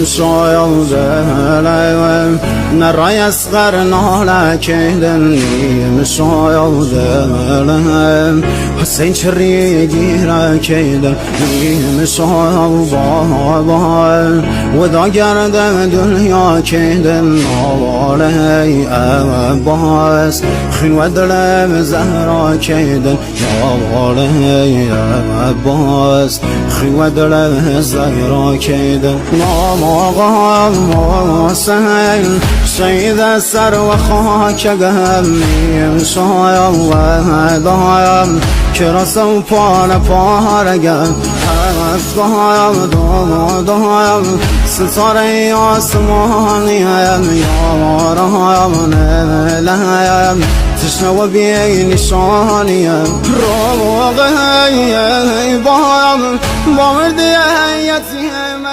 شاید دلم نرای اسقر نالک دلیم شاید دلم حسین چری گیره که دلیم شاید بابا و دا گردم دنیا که دل نواله عباس خین و دلم زهرا که دل نواله عباس خین و دلم زهرا که دل نام آقا حسین شهید سر و خاک قلبیم شاید و دایم که رسم پارگم دایم ستاره آسمانیم یارم نلیم تشنه و بی نشانیم روغه بایم با مردی یتیم